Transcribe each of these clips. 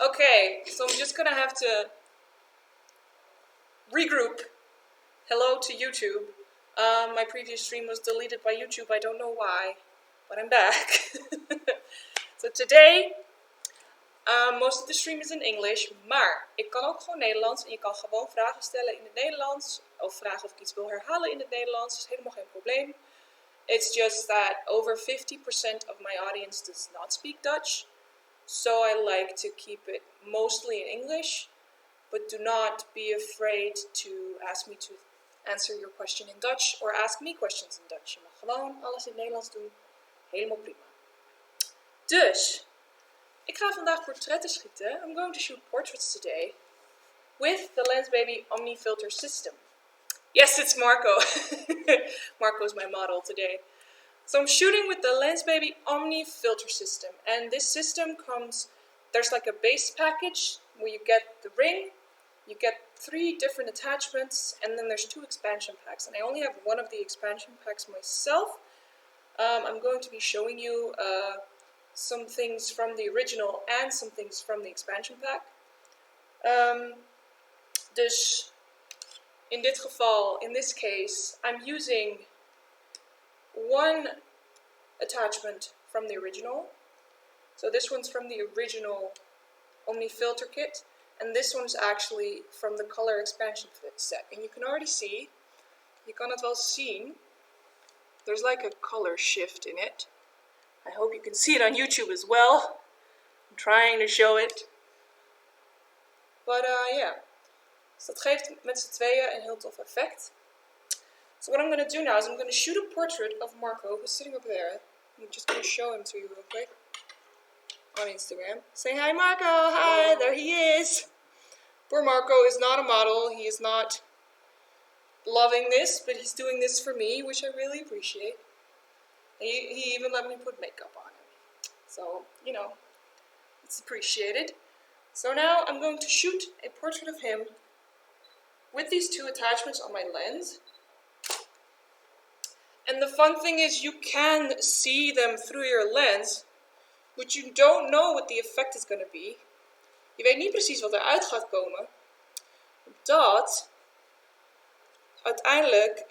Okay, so I'm just gonna have to regroup. Hello to YouTube. My previous stream was deleted by YouTube. I don't know why, but I'm back. So today, most of the stream is in English, maar ik kan ook gewoon Nederlands. En je kan gewoon vragen stellen in het Nederlands. Of vragen of ik iets wil herhalen in het Nederlands. Dat is helemaal geen probleem. It's just that over 50% of my audience does not speak Dutch. So I like to keep it mostly in English. But do not be afraid to ask me to answer your question in Dutch. Or ask me questions in Dutch. Je mag gewoon alles in het Nederlands doen. Helemaal prima. Dus, ik ga vandaag portretten schieten. I'm going to shoot portraits today. With the Lensbaby Omni filter system. Yes, it's Marco. Marco's my model today. So I'm shooting with the Lensbaby Omni filter system. And this system comes, there's like a base package where you get the ring, you get 3 different attachments, and then there's 2 expansion packs. And I only have one of the expansion packs myself. I'm going to be showing you some things from the original and some things from the expansion pack. Dus in dit geval, in this case, I'm using one attachment from the original. So this one's from the original Omni filter kit, and this one's actually from the color expansion set. And you can already see, je kan het wel zien, there's like a color shift in it. I hope you can see it on YouTube as well. I'm trying to show it. But yeah. So dat geeft met z'n tweeën een heel tof effect. So what I'm going to do now is I'm going to shoot a portrait of Marco, who's sitting up there. I'm just going to show him to you real quick on Instagram. Say hi, Marco. Hi, hello. There he is. Poor Marco is not a model. He is not loving this, but he's doing this for me, which I really appreciate. He even let me put makeup on him. So, you know, it's appreciated. So now I'm going to shoot a portrait of him with these 2 attachments on my lens. And the fun thing is you can see them through your lens, but you don't know what the effect is going to be. Je weet niet precies wat eruit gaat komen. Dat uiteindelijk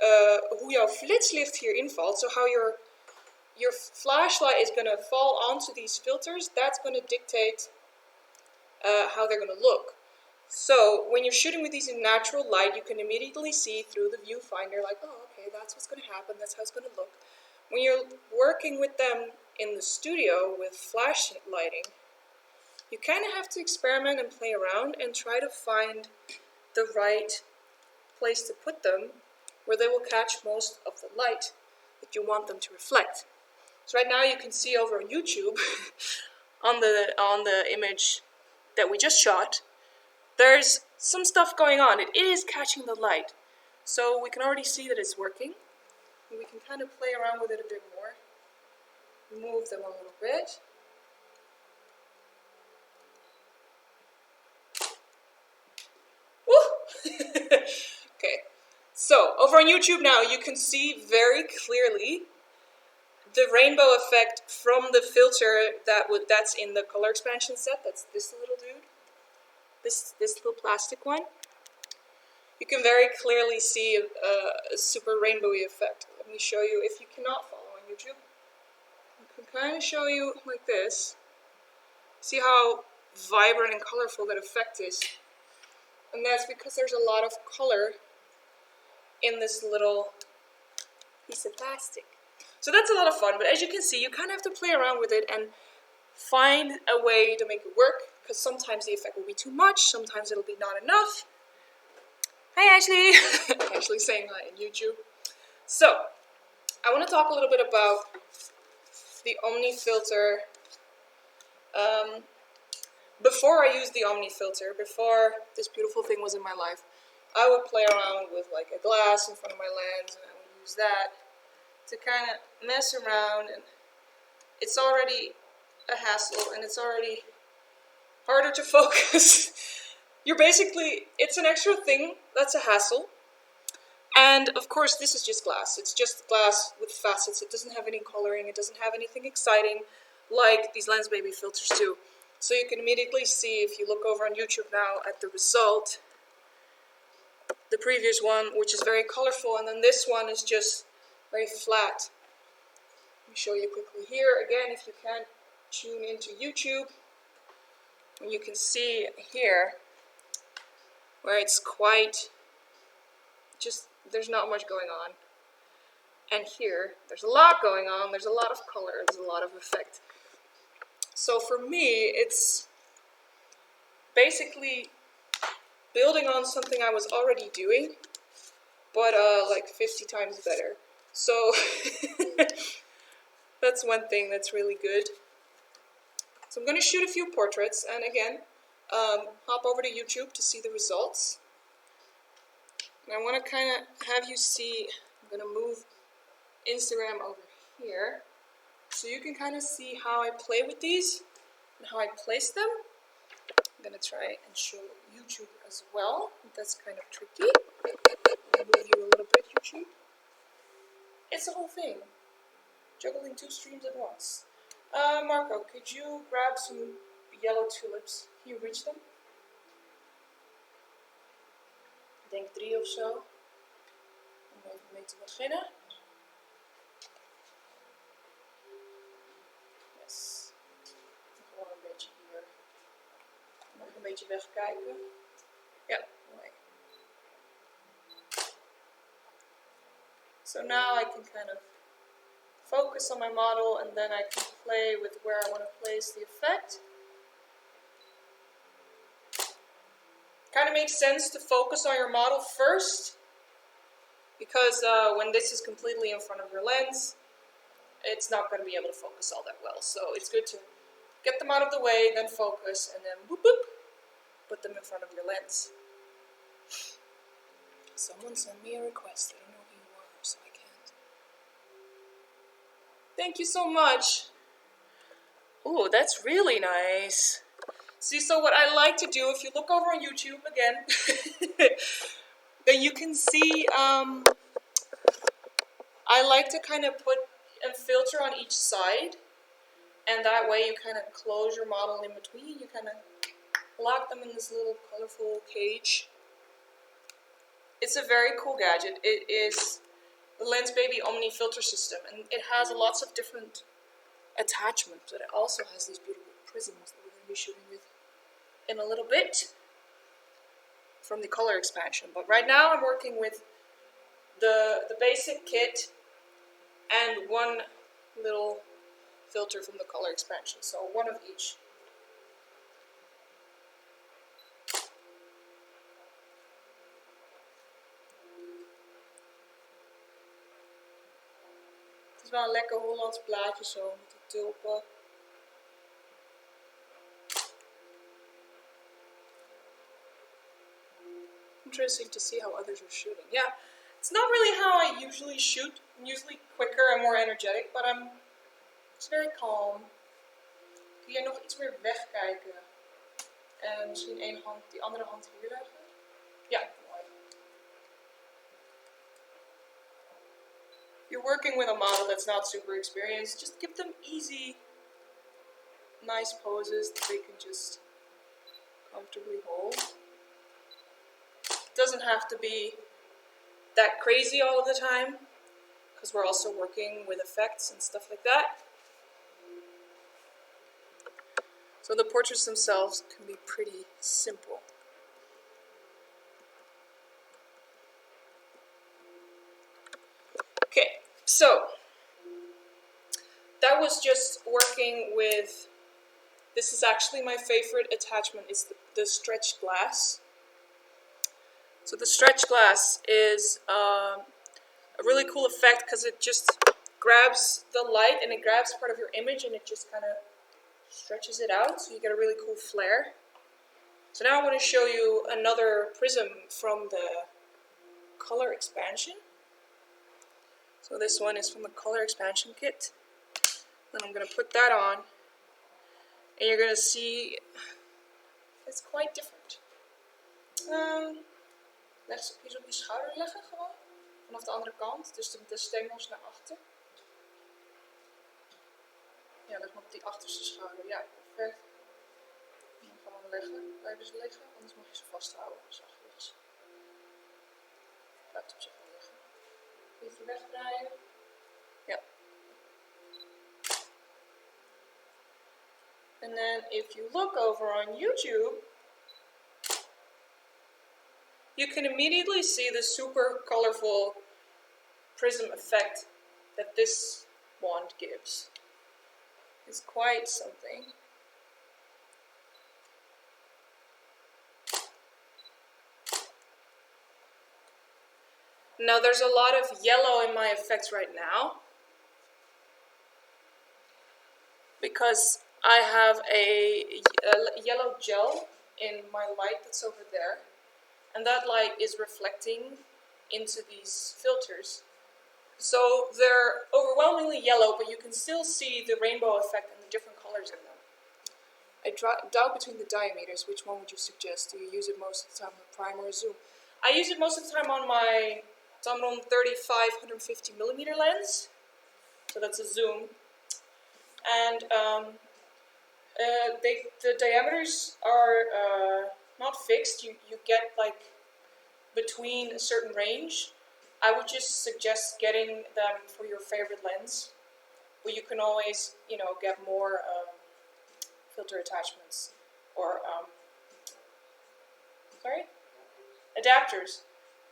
hoe jouw flitslicht hier invalt, so how your flashlight is going to fall onto these filters, that's going to dictate how they're going to look. So when you're shooting with these in natural light, you can immediately see through the viewfinder, like, oh, okay, that's what's going to happen, that's how it's going to look. When you're working with them in the studio with flash lighting, you kind of have to experiment and play around and try to find the right place to put them where they will catch most of the light that you want them to reflect. So right now you can see over on YouTube, on the image that we just shot, there's some stuff going on. It is catching the light. So we can already see that it's working. And we can kind of play around with it a bit more. Move them a little bit. Woo! Okay. So over on YouTube now, you can see very clearly the rainbow effect from the filter that's in the color expansion set. That's this little dude. This little plastic one. You can very clearly see a super rainbowy effect. Let me show you, if you cannot follow on YouTube. I can kind of show you like this. See how vibrant and colorful that effect is. And that's because there's a lot of color in this little piece of plastic. So that's a lot of fun, but as you can see, you kind of have to play around with it and find a way to make it work, because sometimes the effect will be too much, sometimes it'll be not enough. Hi Ashley! Ashley's saying hi on YouTube. So, I want to talk a little bit about the Omni filter. Before I used the Omni filter, before this beautiful thing was in my life, I would play around with like a glass in front of my lens, and I would use that to kind of mess around, and it's already a hassle, and it's already harder to focus. It's an extra thing that's a hassle. And of course this is just glass. It's just glass with facets. It doesn't have any coloring. It doesn't have anything exciting like these Lensbaby filters do. So you can immediately see, if you look over on YouTube now at the result, the previous one, which is very colorful, and then this one is just very flat. Let me show you quickly here. Again, if you can't tune into YouTube, and you can see here where it's quite just, there's not much going on. And here, there's a lot going on, there's a lot of color, there's a lot of effect. So for me, it's basically building on something I was already doing, but like 50 times better. So that's one thing that's really good. So I'm going to shoot a few portraits, and again, hop over to YouTube to see the results. And I want to kind of have you see, I'm going to move Instagram over here, so you can kind of see how I play with these and how I place them. I'm going to try and show YouTube as well. That's kind of tricky. I'll move you a little bit, YouTube. It's the whole thing. Juggling 2 streams at once. Marco, could you grab some yellow tulips? Can you reach them? Ik denk 3 of zo. Om even mee te beginnen. Yes. Gewoon een beetje hier. Nog een beetje wegkijken. Ja, mooi. So now I can kind of focus on my model, and then I can play with where I want to place the effect. Kind of makes sense to focus on your model first, because when this is completely in front of your lens, it's not going to be able to focus all that well. So it's good to get them out of the way, then focus, and then boop boop, put them in front of your lens. Someone sent me a request. I don't know who you are, so I can't. Thank you so much. Ooh, that's really nice. See, so what I like to do, if you look over on YouTube again, then you can see, I like to kind of put and filter on each side, and that way you kind of close your model in between. You kind of lock them in this little colorful cage. It's a very cool gadget. It is the Lensbaby Omni filter system, and it has lots of different attachments, but it also has these beautiful prisms that we're going to be shooting with in a little bit from the color expansion. But right now I'm working with the basic kit and one little filter from the color expansion, so one of each. Het is wel een lekker Hollands plaatje zo, met die tulpen. Interesting to see how others are shooting. Yeah, it's not really how I usually shoot. I'm usually quicker and more energetic, but it's very calm. Kun jij nog iets meer wegkijken? En misschien één hand, die andere hand hier leggen? Ja, mooi. If you're working with a model that's not super experienced, just give them easy, nice poses that they can just comfortably hold. It doesn't have to be that crazy all of the time, because we're also working with effects and stuff like that. So the portraits themselves can be pretty simple. Okay, so that was just working with, this is actually my favorite attachment, it's the stretch glass. So the stretch glass is a really cool effect because it just grabs the light and it grabs part of your image and it just kind of stretches it out, so you get a really cool flare. So now I want to show you another prism from the color expansion. So this one is from the color expansion kit. Then I'm going to put that on, and you're going to see it's quite different. Leg ze eens op je schouder leggen gewoon, vanaf de andere kant, dus de stengels naar achter. Ja, leg hem op die achterste schouder, ja, perfect. leggen. Blijven ze liggen, anders mag je ze vasthouden. Zachtjes. Blijft op zich wel liggen. Beetje wegdraaien. Ja. And then if you look over on YouTube, you can immediately see the super colorful prism effect that this wand gives. It's quite something. Now there's a lot of yellow in my effects right now because I have a yellow gel in my light that's over there, and that light is reflecting into these filters. So they're overwhelmingly yellow, but you can still see the rainbow effect and the different colors in them. I doubt between the diameters. Which one would you suggest? Do you use it most of the time with prime or zoom? I use it most of the time on my Canon 150mm lens. So that's a zoom. And the diameters are not fixed. You get like between a certain range. I would just suggest getting them for your favorite lens, but you can always, get more filter attachments or adapters.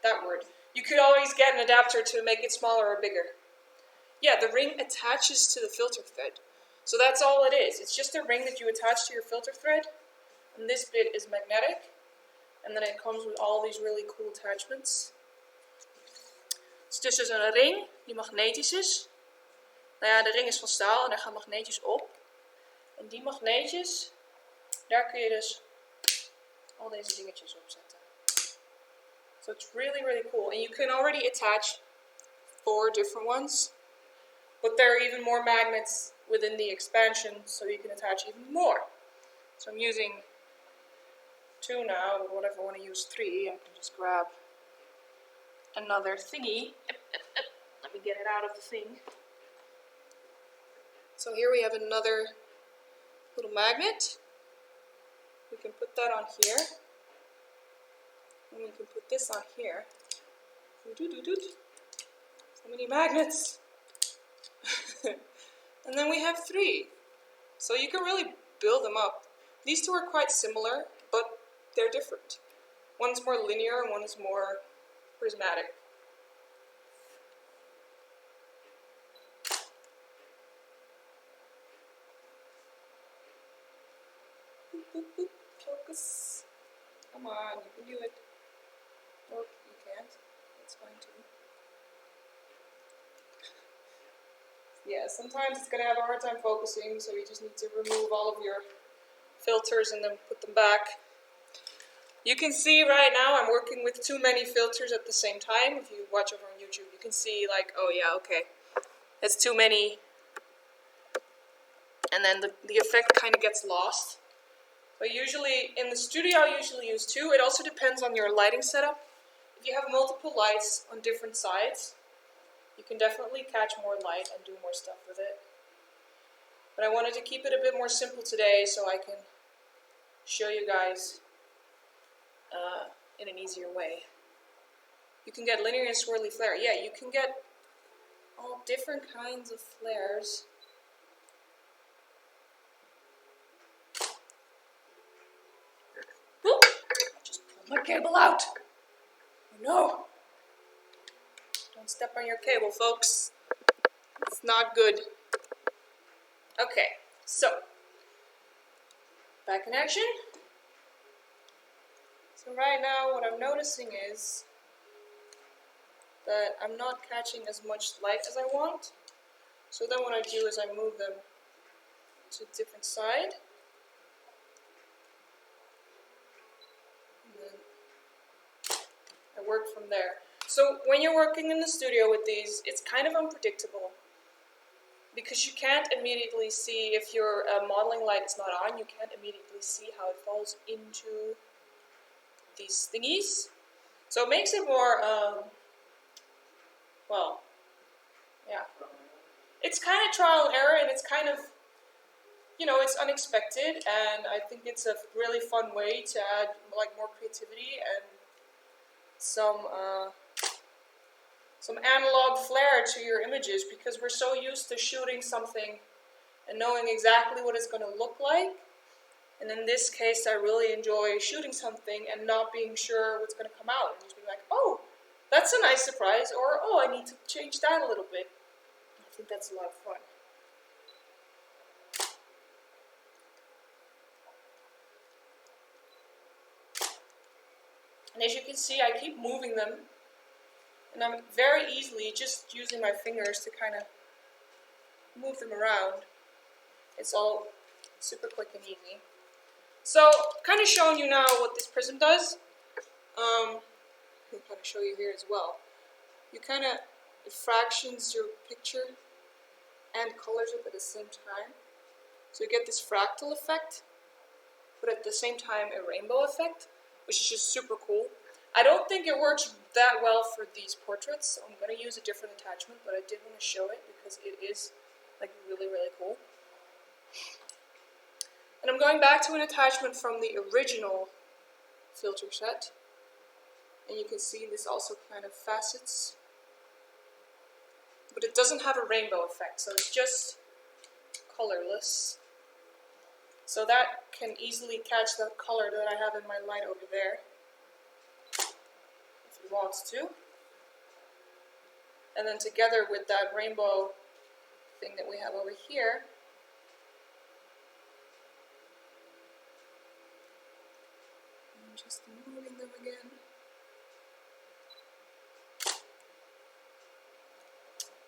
That word. You could always get an adapter to make it smaller or bigger. Yeah, the ring attaches to the filter thread. So that's all it is. It's just a ring that you attach to your filter thread, and this bit is magnetic, and then it comes with all these really cool attachments. Het is dus een ring die magnetisch is. Nou ja, de ring is van staal en daar gaan magneetjes op. En die magneetjes, daar kun je dus al deze dingetjes op zetten. So it's really, really cool. And you can already attach 4 different ones. But there are even more magnets within the expansion, so you can attach even more. So I'm using 2 now, but what if I want to use 3? I can just grab another thingy. Let me get it out of the thing. So here we have another little magnet. We can put that on here. And we can put this on here. So many magnets. And then we have 3. So you can really build them up. These 2 are quite similar, but they're different. One's more linear and one is more prismatic. Boop, boop, boop. Focus. Come on, you can do it. Or you can't. That's fine too. Yeah, sometimes it's going to have a hard time focusing, so you just need to remove all of your filters and then put them back. You can see right now I'm working with too many filters at the same time. If you watch over on YouTube, you can see like, oh yeah, okay, that's too many. And then the effect kind of gets lost. But usually, in the studio I usually use 2. It also depends on your lighting setup. If you have multiple lights on different sides, you can definitely catch more light and do more stuff with it. But I wanted to keep it a bit more simple today so I can show you guys in an easier way. You can get linear and swirly flare. Yeah, you can get all different kinds of flares. Whoop! I just pulled my cable out. Oh no! Don't step on your cable, folks. It's not good. Okay, so back in action. So right now what I'm noticing is that I'm not catching as much light as I want. So then what I do is I move them to a different side. And then I work from there. So when you're working in the studio with these, it's kind of unpredictable. Because you can't immediately see, if your modeling light is not on, you can't immediately see how it falls into these thingies. So it makes it more, well, yeah. It's kind of trial and error, and it's kind of you know, it's unexpected, and I think it's a really fun way to add like more creativity and some analog flair to your images, because we're so used to shooting something and knowing exactly what it's going to look like. And in this case, I really enjoy shooting something and not being sure what's going to come out, and just being like, oh, that's a nice surprise, or oh, I need to change that a little bit. I think that's a lot of fun. And as you can see, I keep moving them, and I'm very easily just using my fingers to kind of move them around. It's all super quick and easy. So, kind of showing you now what this prism does. I can kind of show you here as well. You kind of, it fractions your picture and colors it at the same time. So you get this fractal effect, but at the same time a rainbow effect, which is just super cool. I don't think it works that well for these portraits, so I'm going to use a different attachment, but I did want to show it because it is like really, really cool. And I'm going back to an attachment from the original filter set. And you can see this also kind of facets. But it doesn't have a rainbow effect, so it's just colorless. So that can easily catch the color that I have in my light over there, if it wants to. And then together with that rainbow thing that we have over here, I'm just moving them again.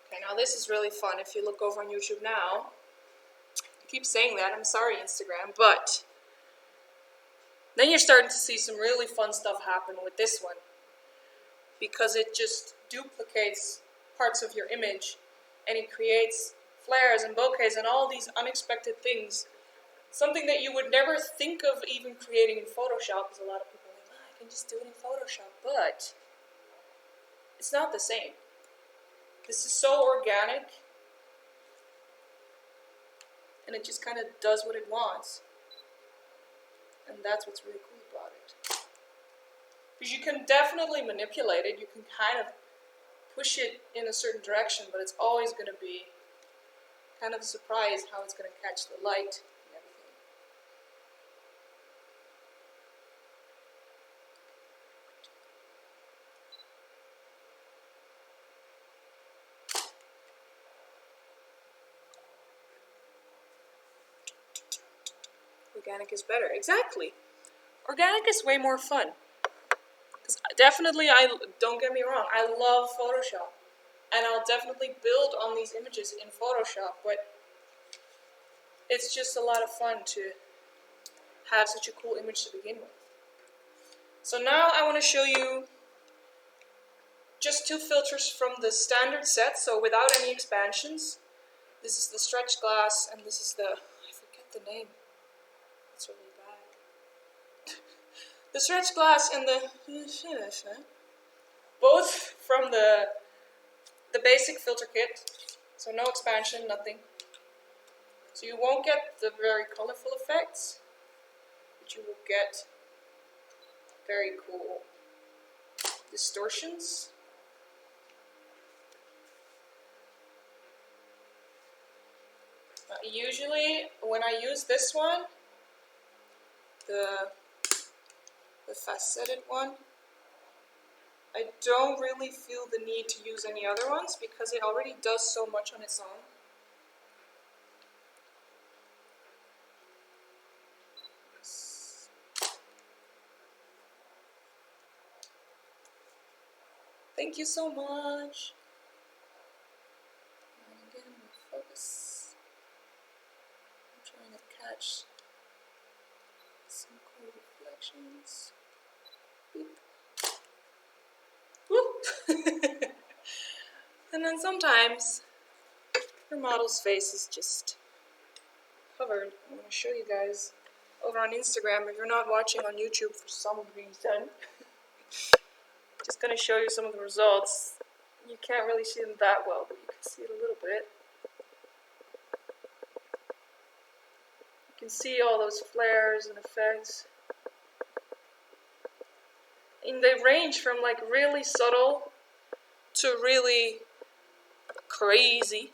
Okay, now this is really fun. If you look over on YouTube now, I keep saying that, I'm sorry Instagram, but then you're starting to see some really fun stuff happen with this one, because it just duplicates parts of your image and it creates flares and bokehs and all these unexpected things. Something that you would never think of even creating in Photoshop, because a lot of people are like, oh, I can just do it in Photoshop, but it's not the same. This is so organic, and it just kind of does what it wants. And that's what's really cool about it. Because you can definitely manipulate it, you can kind of push it in a certain direction, but it's always going to be kind of a surprise how it's going to catch the light and everything. Organic is better. Exactly. Organic is way more fun. Because definitely, don't get me wrong, I love Photoshop. And I'll definitely build on these images in Photoshop, but it's just a lot of fun to have such a cool image to begin with. So now I want to show you just two filters from the standard set, so without any expansions. This is the stretch glass, and this is the, I forget the name. It's really bad. The stretch glass and the, both from the basic filter kit, so no expansion, nothing. So you won't get the very colorful effects, but you will get very cool distortions. Usually when I use this one, the faceted one, I don't really feel the need to use any other ones because it already does so much on its own. Thank you so much. And again, focus. I'm trying to catch some cool reflections. Boop. Woo! And then sometimes your model's face is just covered. I'm going to show you guys over on Instagram if you're not watching on YouTube for some reason. Just going to show you some of the results. You can't really see them that well, but you can see it a little bit. You can see all those flares and effects. And they range from like really subtle to really crazy.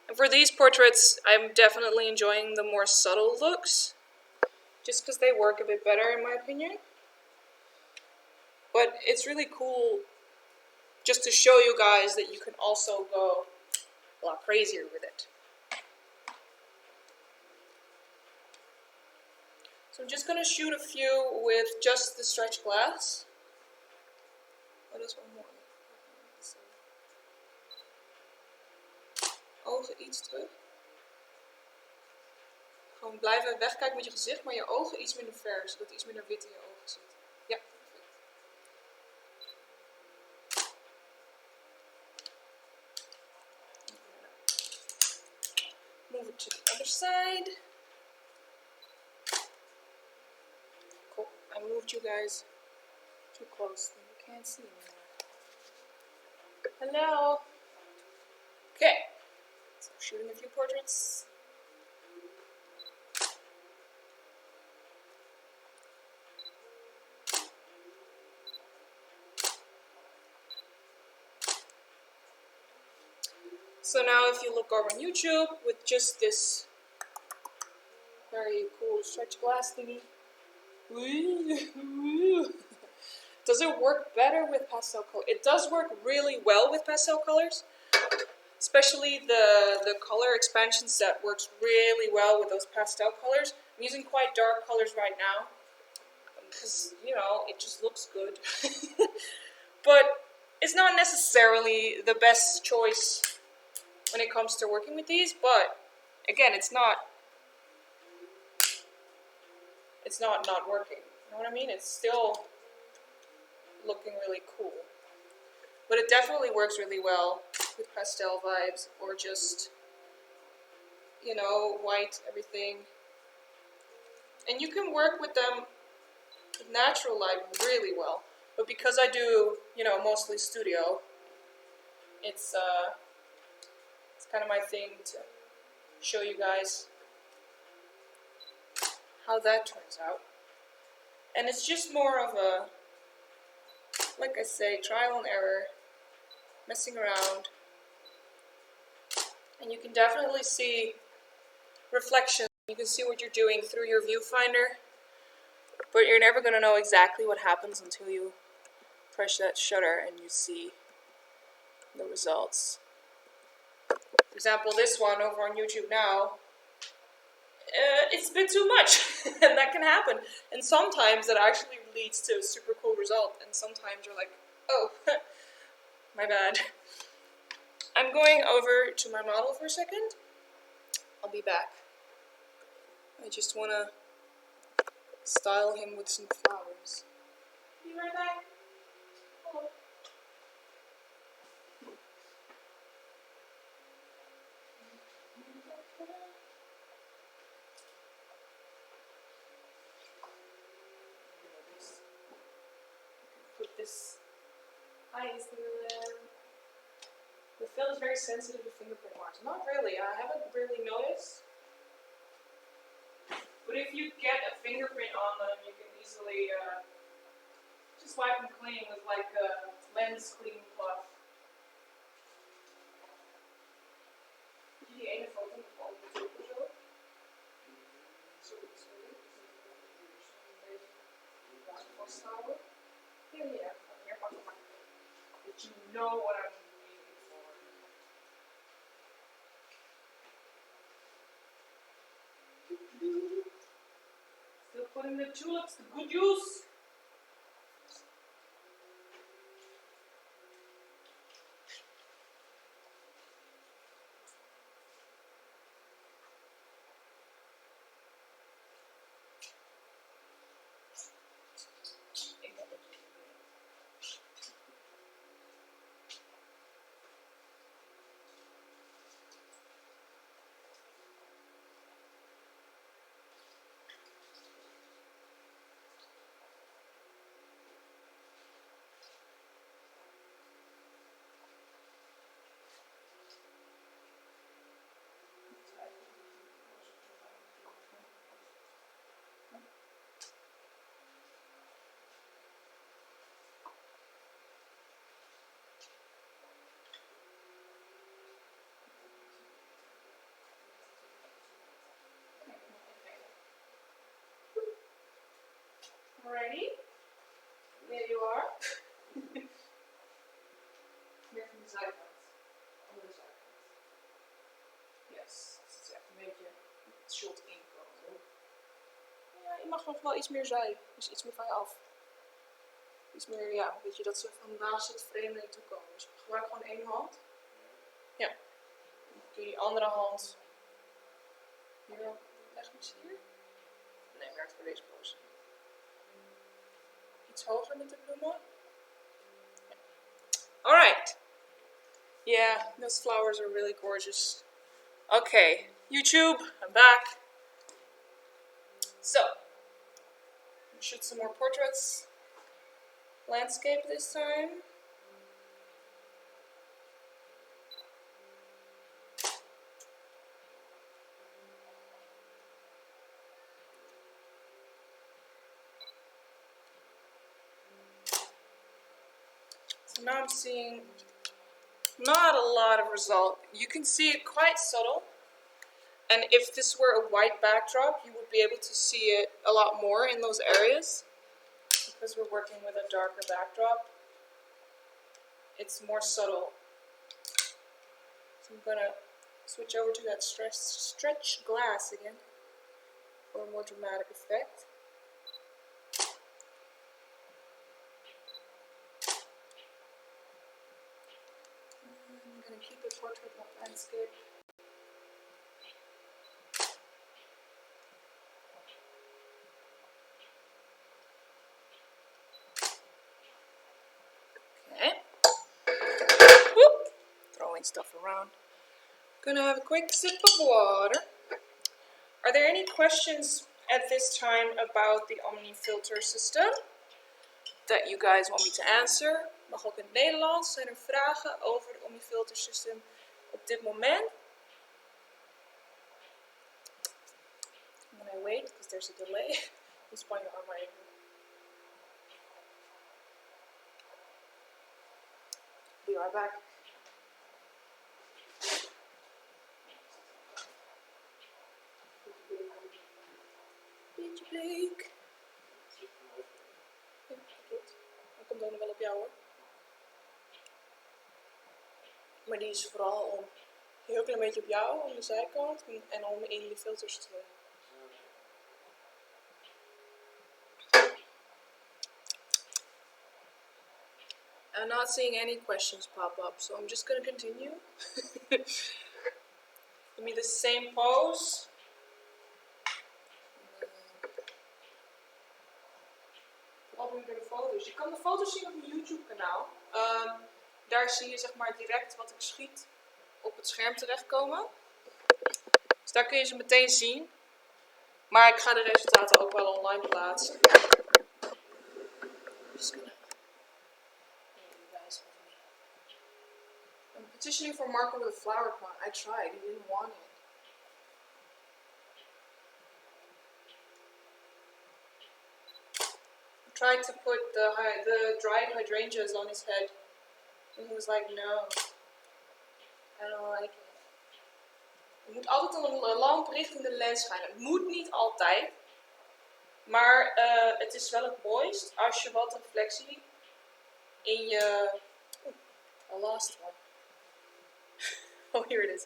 And for these portraits, I'm definitely enjoying the more subtle looks, just because they work a bit better in my opinion. But it's really cool just to show you guys that you can also go a lot crazier with it. So I'm just going to shoot a few with just the stretch glass. What is one more? Ogen iets terug. Gewoon blijven wegkijken met je gezicht, maar je ogen iets minder ver, zodat iets minder wit in je ogen zit. Ja, perfect. Move it to the other side. Cool. I moved you guys too close, then you can't see me anymore. Hello. Okay. So shooting a few portraits. So now if you look over on YouTube with just this very cool stretch glass thingy, does it work better with pastel color? It does work really well with pastel colors, especially the color expansion set works really well with those pastel colors. I'm using quite dark colors right now because, you know, it just looks good. But it's not necessarily the best choice when it comes to working with these, but again, it's not working. You know what I mean? It's still looking really cool. But it definitely works really well with pastel vibes or just, you know, white, everything. And you can work with them with natural light really well. But because I do, you know, mostly studio, it's kind of my thing to show you guys how that turns out. And it's just more of a, like I say, trial and error, messing around. And you can definitely see reflections. You can see what you're doing through your viewfinder, but you're never going to know exactly what happens until you press that shutter and you see the results. For example, this one over on YouTube now, it's a bit too much, and that can happen. And sometimes that actually leads to a super cool result, and sometimes you're like, oh, my bad. I'm going over to my model for a second. I'll be back. I just want to style him with some flowers. Be right back. Hello. Put this eyes through there. The film is very sensitive to fingerprint marks. Not really, I haven't really noticed. But if you get a fingerprint on them, you can easily just wipe them clean with like a lens cleaning cloth. Die ene foto van de top of zo? Sorry. Vasthouden. Yeah. But you know what I'm aiming for. Still putting the tulips to good use. Alrighty. There you are. Meer van de zijkant. Andere zijkant. Yes. Dat is echt een beetje het shot inkomen. Ja, je mag nog wel iets meer zij. Dus iets meer van je af. Iets meer, ja, weet je, dat ze van naast het frame naar je toe komen. Dus gebruik gewoon één hand. Ja. Dan kun je die andere hand hier leggen hier. Nee, werkt voor deze pose. Iets hoger met de bloemen. Ja. Alright. Yeah, those flowers are really gorgeous. Okay, YouTube, I'm back. So, shoot some more portraits. Landscape this time. So now I'm seeing not a lot of result. You can see it quite subtle. And if this were a white backdrop, you would be able to see it a lot more in those areas. Because we're working with a darker backdrop, it's more subtle. So I'm gonna switch over to that stretch glass again for a more dramatic effect. I'm gonna keep the portrait not landscape. Stuff around. Gonna have a quick sip of water. Are there any questions at this time about the Omni filter system that you guys want me to answer? Mag ook in het Nederlands. Zijn er vragen over het Omni filter system op dit moment? When I wait, because there's a delay. Just point your arm right here. Be right back. Beetje bleek. Ja, dat klopt. Dat komt ook nog wel op jou hoor. Maar die is vooral om een heel klein beetje op jou, aan de zijkant en om in je filters te leggen. I'm not seeing any questions pop up, so I'm just going to continue. Give me the same pose. Vooral weer de foto's. Je kan de foto's zien op mijn YouTube kanaal. Daar zie je zeg maar direct wat ik schiet op het scherm terechtkomen. Dus daar kun je ze meteen zien. Maar ik ga de resultaten ook wel online plaatsen. I'm petitioning for Marco with a flower pot. I tried. He didn't want it. I tried to put the dried hydrangeas on his head. And he was like, no. I don't like it. Je moet altijd een lamp richting de lens schijnen. Het moet niet altijd. Maar het is wel het mooist als je wat reflectie in je... I lost one. Oh, here it is.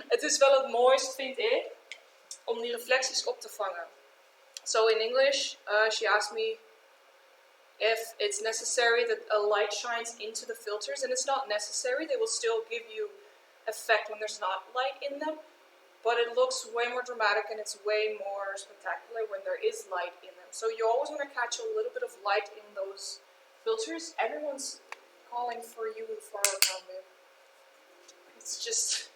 Het is wel het mooist, vind ik, om die reflecties op te vangen. So in English, she asked me if it's necessary that a light shines into the filters, and it's not necessary. They will still give you effect when there's not light in them, but it looks way more dramatic and it's way more spectacular when there is light in them. So you always want to catch a little bit of light in those filters. Everyone's calling for you for a comment. It's just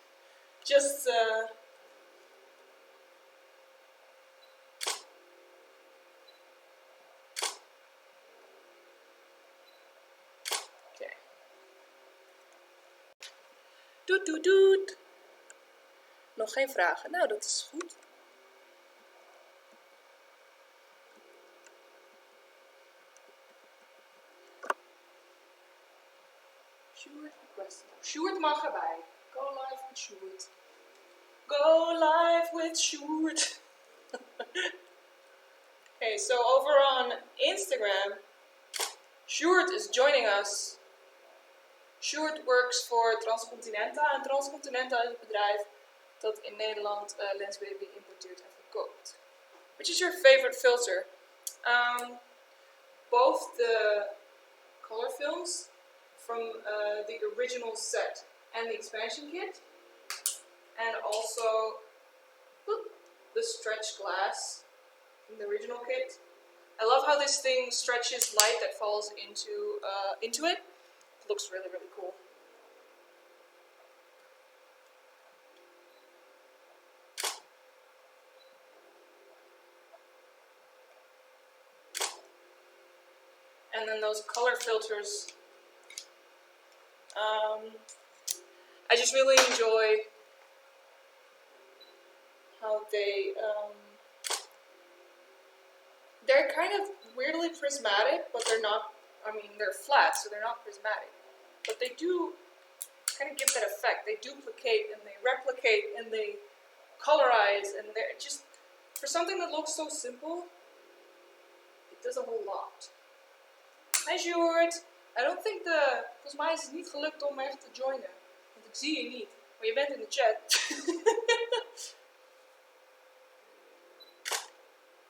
okay. Doet, doet, doet. Nog geen vragen? Nou, dat is goed. Sjoerd request. Sjoerd mag erbij. Go live with Sjoerd. Go live with Sjoerd. Okay, so over on on Instagram, Sjoerd is joining us. Sjoerd works voor Transcontinenta. En Transcontinenta is het bedrijf dat in Nederland Lensbaby importeert en verkoopt. Which is your favorite filter? Both the color films from the original set and the expansion kit, and also the stretch glass from the original kit. I love how this thing stretches light that falls into it. It looks really, really cool. And then those color filters, I just really enjoy how they're kind of weirdly prismatic, but they're not, I mean, they're flat, so they're not prismatic. But they do kind of give that effect. They duplicate and they replicate and they colorize, and they're just, for something that looks so simple, it does a whole lot. Hi Sjoerd, volgens mij is het niet gelukt om me echt te joinen. Want ik zie je niet, maar je bent in de chat.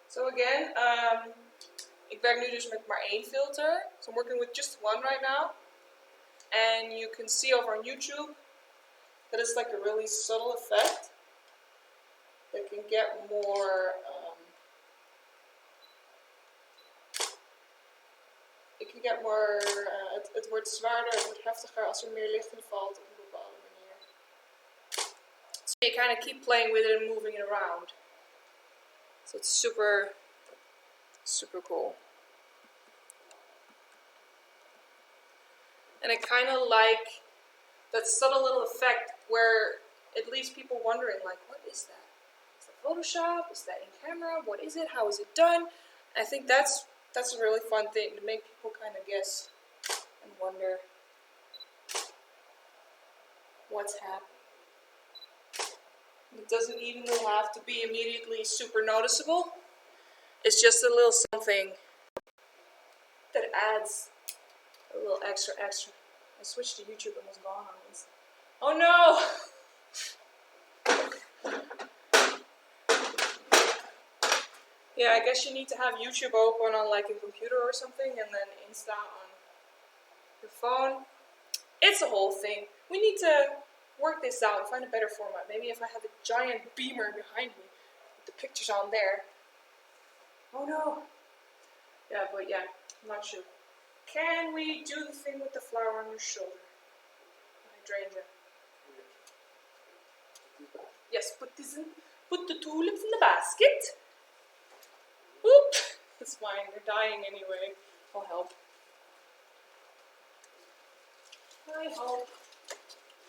So again, ik werk nu dus met maar één filter. So I'm working with just one right now. And you can see over on YouTube that it's like a really subtle effect that can get more, het wordt zwaarder, het wordt heftiger als er meer licht in valt op een bepaalde manier. So you kind of keep playing with it and moving it around. So it's super, super cool. And I kind of like that subtle little effect where it leaves people wondering, like, what is that? Is that Photoshop? Is that in camera? What is it? How is it done? I think that's a really fun thing, to make people kind of guess and wonder what's happening. It doesn't even have to be immediately super noticeable. It's just a little something that adds a little extra. I switched to YouTube and was gone on this. Oh no! Yeah, I guess you need to have YouTube open on like a computer or something and then Insta on your phone. It's a whole thing. We need to work this out and find a better format. Maybe if I have a giant beamer behind me with the pictures on there. Oh no! Yeah, but yeah, I'm not sure. Can we do the thing with the flower on your shoulder? Hydrangea. Yes, put the tulips in the basket. Oop! That's fine, they're dying anyway. I'll help. I help.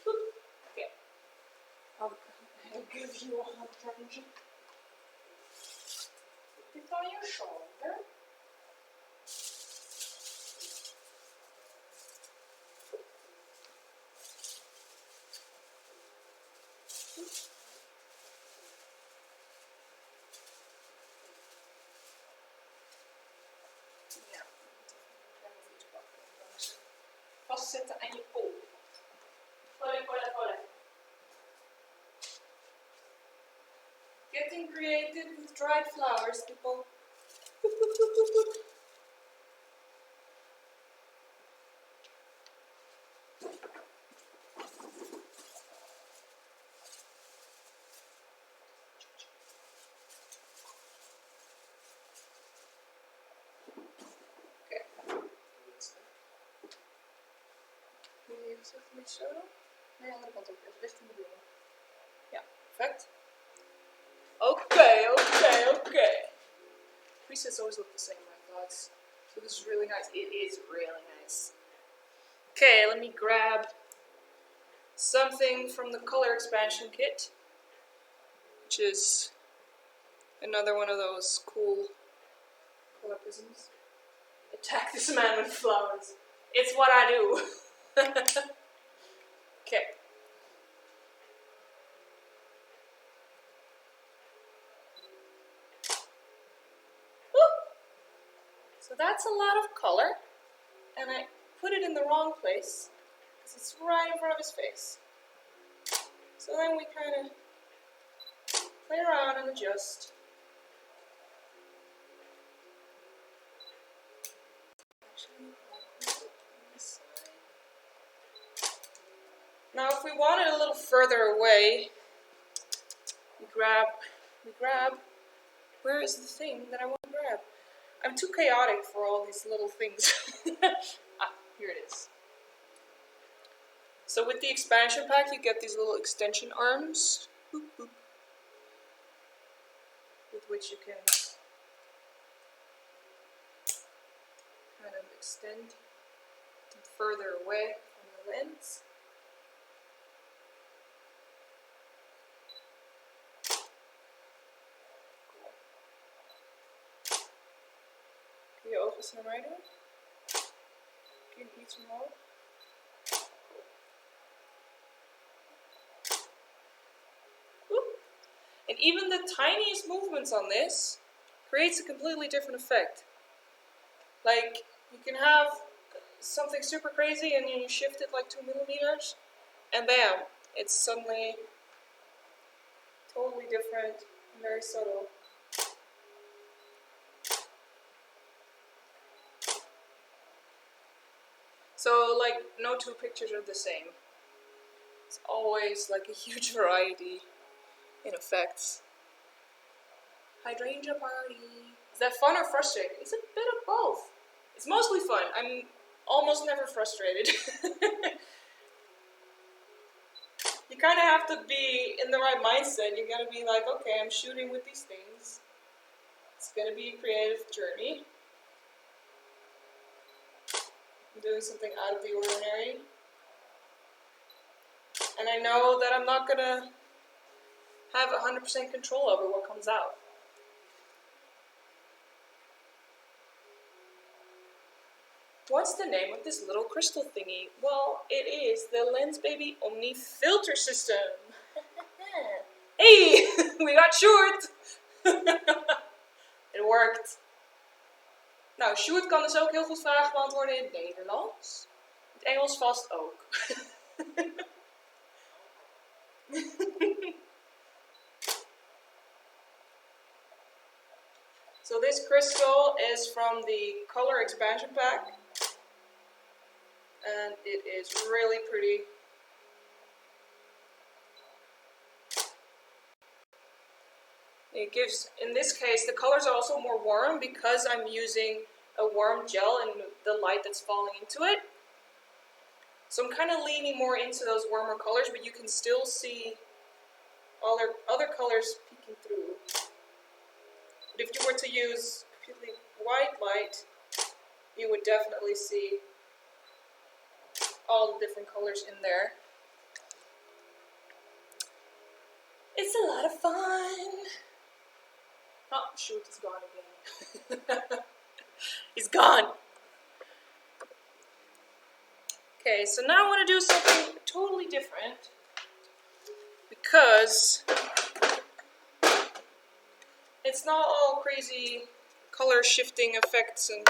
Oop. Okay. I'll give you a hydrangea. Put it on your shoulder. Vastzetten aan je pol. Volle. Getting creative with dried flowers, people. Even een beetje zo doen? Nee, de andere kant op. Even richting de bloemen. Ja, perfect. Okay. Presets always look the same, my thoughts. So this is really nice. It is really nice. Okay, let me grab something from the color expansion kit, which is another one of those cool color prisms. Attack this man with flowers. It's what I do. Okay. Woo! So that's a lot of color, and I put it in the wrong place because it's right in front of his face. So then we kind of play around and adjust. Now if we want it a little further away, we grab, where is the thing that I want to grab? I'm too chaotic for all these little things. Here it is. So with the expansion pack, you get these little extension arms, boop, boop, with which you can kind of extend further away from the lens. Kun je ogen eens naar mij doen? Kun je iets omhoog? And even the tiniest movements on this creates a completely different effect. Like, you can have something super crazy and then you shift it like 2 millimeters, and bam, it's suddenly totally different and very subtle. So, like, no two pictures are the same. It's always like a huge variety in effects. Hydrangea party. Is that fun or frustrating? It's a bit of both. It's mostly fun. I'm almost never frustrated. You kind of have to be in the right mindset. You gotta be like, okay, I'm shooting with these things. It's gonna be a creative journey. I'm doing something out of the ordinary. And I know that I'm not gonna have 100% control over what comes out. What's the name of this little crystal thingy? Well, it is the Lensbaby Omni filter system. Hey, we got Sjoerd! It worked. Nou, Sjoerd kan dus ook heel goed vragen beantwoorden in het Nederlands. Het Engels vast ook. So this crystal is from the color expansion pack, and it is really pretty. It gives, in this case, the colors are also more warm because I'm using a warm gel and the light that's falling into it. So I'm kind of leaning more into those warmer colors, but you can still see all their other colors peeking through. But if you were to use completely white light, you would definitely see all the different colors in there. It's a lot of fun. Oh, shoot, it's gone again. He's gone. Okay, so now I want to do something totally different because it's not all crazy color shifting effects and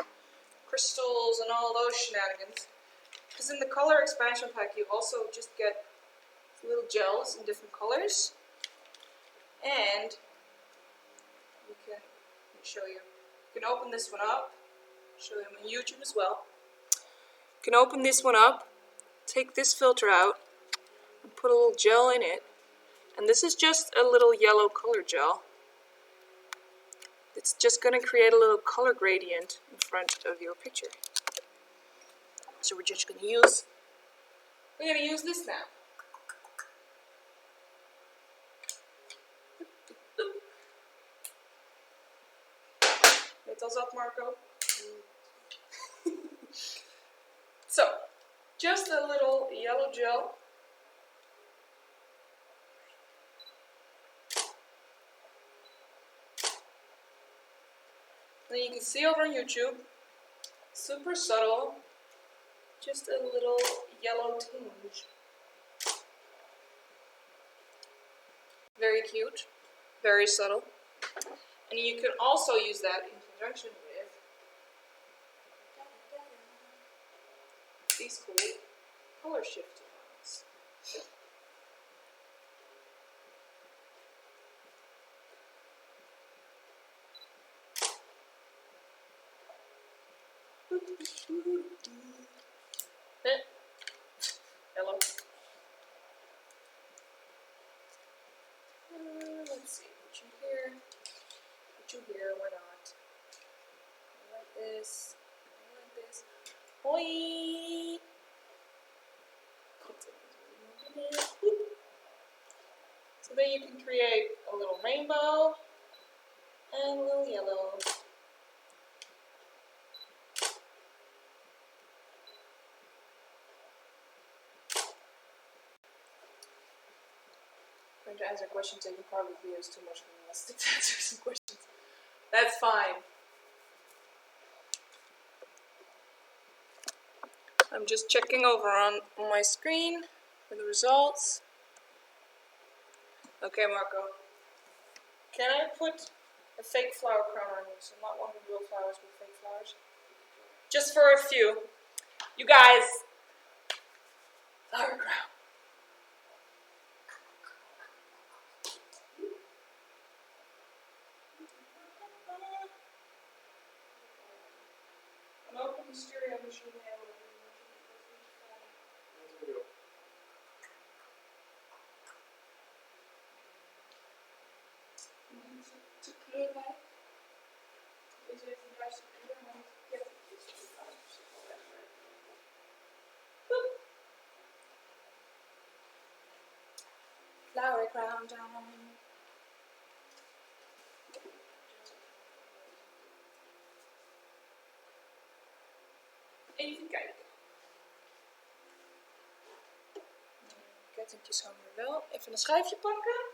crystals and all those shenanigans. Because in the color expansion pack you also just get little gels in different colors. And let me show you. You can open this one up. Show them on YouTube as well. You can open this one up, take this filter out, and put a little gel in it. And this is just a little yellow color gel. It's just going to create a little color gradient in front of your picture. So we're just going to use this now. Net als dat, Marco. So, just a little yellow gel. And you can see over on YouTube, super subtle, just a little yellow tinge. Very cute, very subtle. And you can also use that in conjunction with these cool color shifting ones. Hello. Let's see, put you here. Put you here, why not? Like this. Like this. Hoi! So then you can create a little rainbow and a little yellow. I'm going to answer questions taking part of the video is too much for me. Let's stick to answer some questions. That's fine. I'm just checking over on my screen for the results. Okay, Marco. Can I put a fake flower crown on you? So not one with real flowers, but fake flowers. Just for a few. You guys. Flower crown. I'm opening the stereo machine now. Te kleur bij. Deze heeft een juiste kleur, maar niet kettingjes. Flower crown down. Even kijken. Kettingjes hangen er wel. Even een schijfje pakken.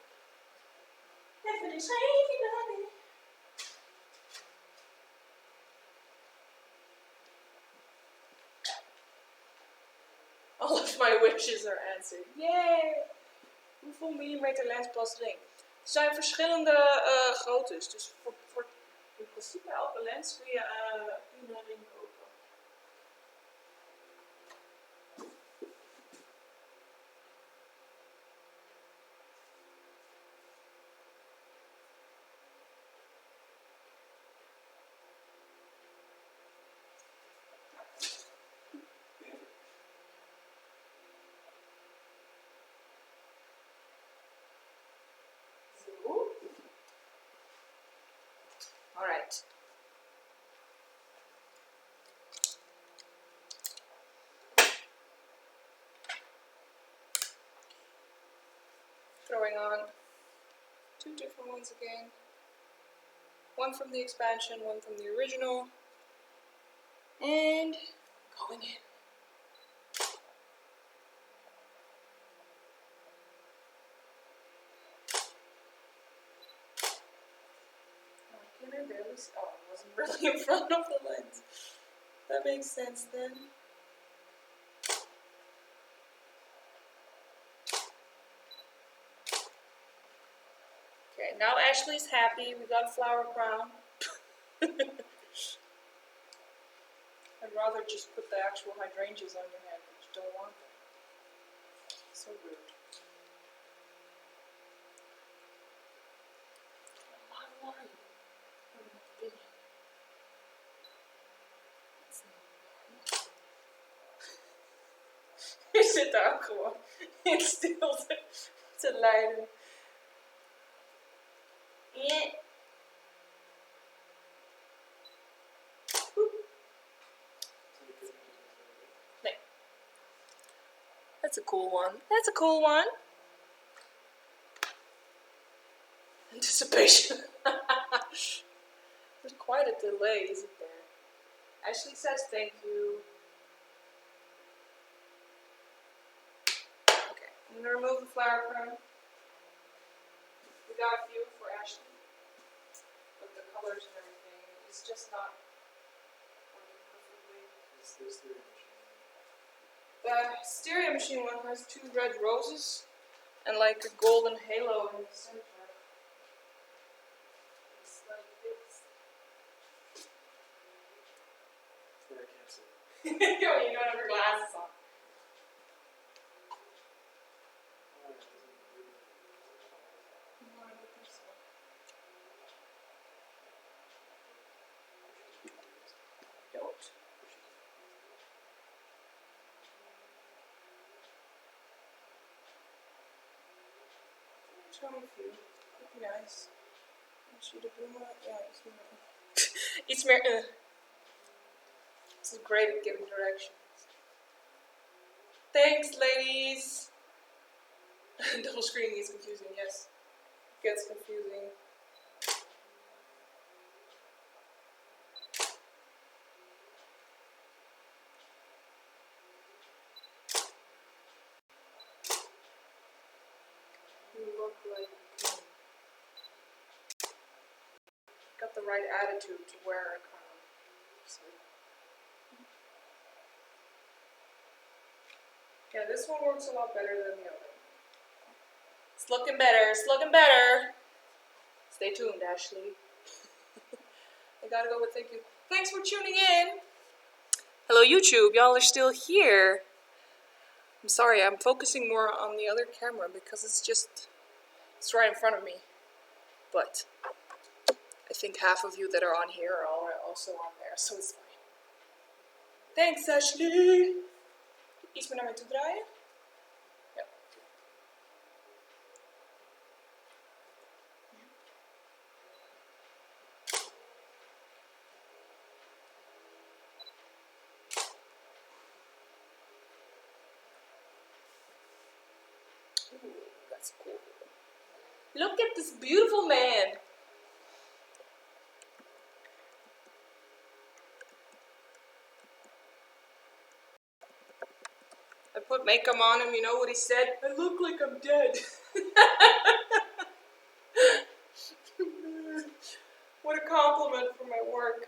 Even een schijfje pakken. All of my wishes are answered. Yay! Hoeveel millimeter lens past erin? Er zijn verschillende groottes. Dus voor in principe elke lens kun je een ring kopen. Alright. Throwing on 2 different ones again. One from the expansion, one from the original. And going in. Can I barely see? Oh, it wasn't really in front of the lens. That makes sense then. Okay, now Ashley's happy. We got a flower crown. I'd rather just put the actual hydrangeas on your head, but you don't want them. So rude. How are you? Je zit daar ook gewoon in stilte te lijden. Yeah. Nee. That's a cool one. That's a cool one. Anticipation. There's quite a delay, isn't there? Ashley says thank you. Okay, I'm gonna remove the flower crown. We got a few for Ashley. With the colors and everything. It's just not working perfectly. It's the stereo machine. The stereo machine one has 2 red roses and like a golden halo in the center. It's like this. That's what I can't see. You don't have your glasses on. No, I don't think so. Don't. Show me a few. Could be nice. Should have been one. Yeah, it's more. It's more. This is great at giving directions. Thanks, ladies. Double screening is confusing. Yes, it gets confusing. You look like got the right attitude to wear a crown. So. Yeah, this one works a lot better than the other. It's looking better. It's looking better. Stay tuned, Ashley. I gotta go with thank you. Thanks for tuning in. Hello, YouTube. Y'all are still here. I'm sorry. I'm focusing more on the other camera because it's right in front of me. But I think half of you that are on here are also on there, so it's fine. Thanks, Ashley. Iets meer naar mij toe draaien. Ja. Ooh, that's cool. Look at this beautiful man. I put makeup on him, you know what he said? I look like I'm dead. What a compliment for my work.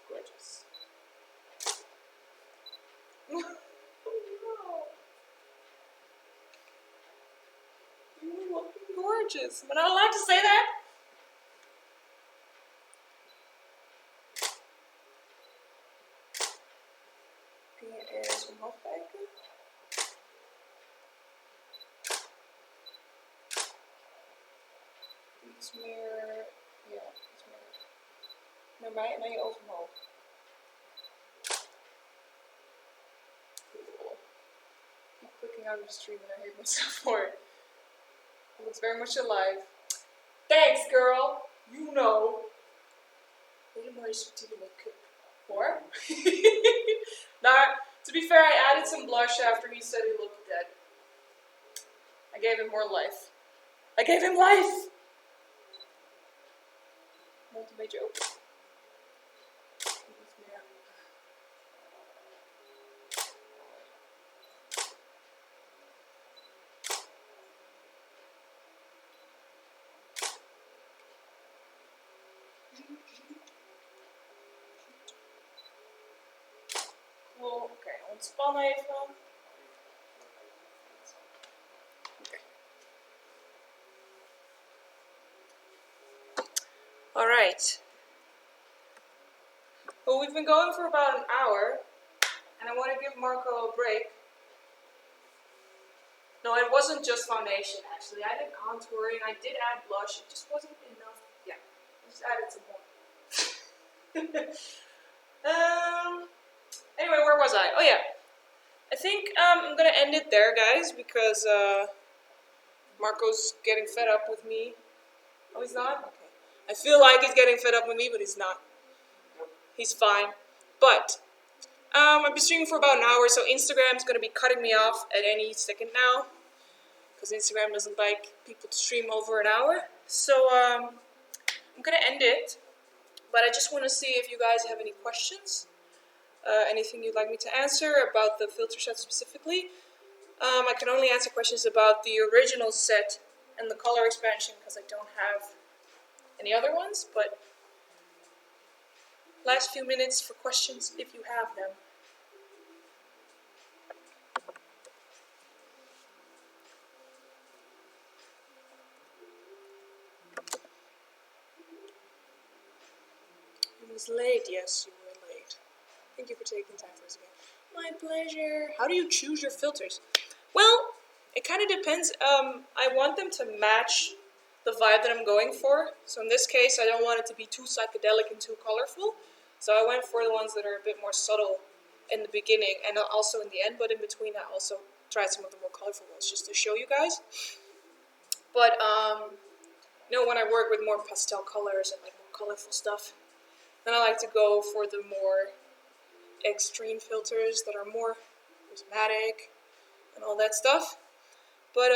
Gorgeous. Oh no. You're looking gorgeous. Am I not allowed to say that? Die is omhoog kijken. Iets meer, ja, iets meer naar mij en naar je ogen omhoog. Cool. Keep clicking out of the stream and I hate myself for it. It looks very much alive. Thanks, girl. You know. Hele mooie subtiele make-up. Hoor. Now, to be fair, I added some blush after he said he looked dead. I gave him more life. I gave him life! Mond een beetje open. Iets meer. Cool, oké, ontspan even. Okay. Alright. Well, we've been going for about an hour, and I want to give Marco a break. No, it wasn't just foundation, actually. I did contouring, I did add blush, it just wasn't enough. Yeah, I just added some more. Anyway, where was I? Oh yeah. I think I'm gonna end it there, guys, because Marco's getting fed up with me. Oh, he's not? Okay. I feel like he's getting fed up with me, but he's not. He's fine. But I've been streaming for about an hour, so Instagram's gonna be cutting me off at any second now, because Instagram doesn't like people to stream over an hour. So I'm gonna end it, but I just want to see if you guys have any questions. Anything you'd like me to answer about the filter set specifically. I can only answer questions about the original set and the color expansion because I don't have any other ones, but last few minutes for questions if you have them. was late. Yes, you were late. Thank you for taking time for us again. My pleasure. How do you choose your filters? Well, it kind of depends. I want them to match the vibe that I'm going for. So in this case, I don't want it to be too psychedelic and too colorful. So I went for the ones that are a bit more subtle in the beginning and also in the end. But in between, I also tried some of the more colorful ones just to show you guys. But when I work with more pastel colors and like more colorful stuff, then I like to go for the more extreme filters that are more prismatic and all that stuff. But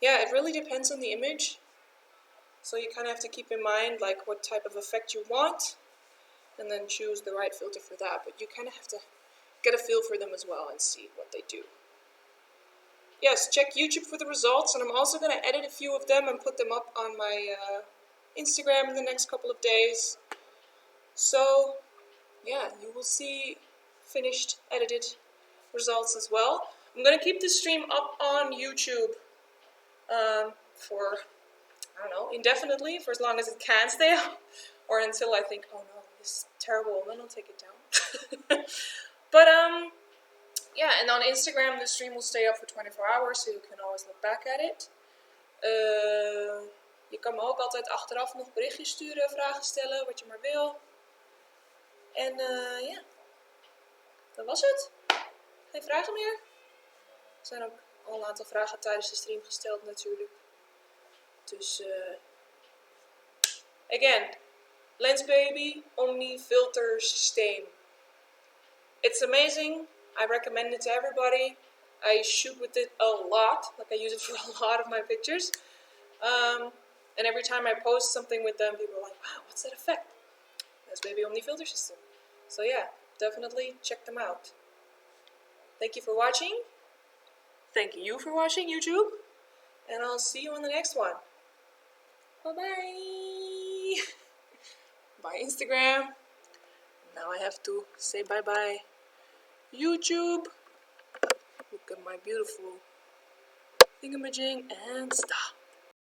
yeah, it really depends on the image. So you kind of have to keep in mind like what type of effect you want and then choose the right filter for that. But you kind of have to get a feel for them as well and see what they do. Yes, check YouTube for the results, and I'm also going to edit a few of them and put them up on my Instagram in the next couple of days. So yeah, you will see finished edited results as well. I'm going to keep this stream up on YouTube for, I don't know, indefinitely, for as long as it can stay up, or until I think, oh no, this is terrible, and then I'll take it down. But yeah, and on Instagram the stream will stay up for 24 hours, so you can always look back at it. Je kan me ook altijd achteraf nog berichtjes sturen, vragen stellen, wat je maar wil. En ja, dat was het. Geen vragen meer? Er zijn ook al een aantal vragen tijdens de stream gesteld natuurlijk. Dus, again, Lensbaby Omni filter systeem. It's amazing. I recommend it to everybody. I shoot with it a lot. Like I use it for a lot of my pictures. And every time I post something with them, people are like, wow, what's that effect? Lensbaby Omni filter system. So yeah, definitely check them out. Thank you for watching. Thank you for watching, YouTube. And I'll see you on the next one. Bye-bye. Bye, Instagram. Now I have to say bye-bye, YouTube. Look at my beautiful thingamajig and stop.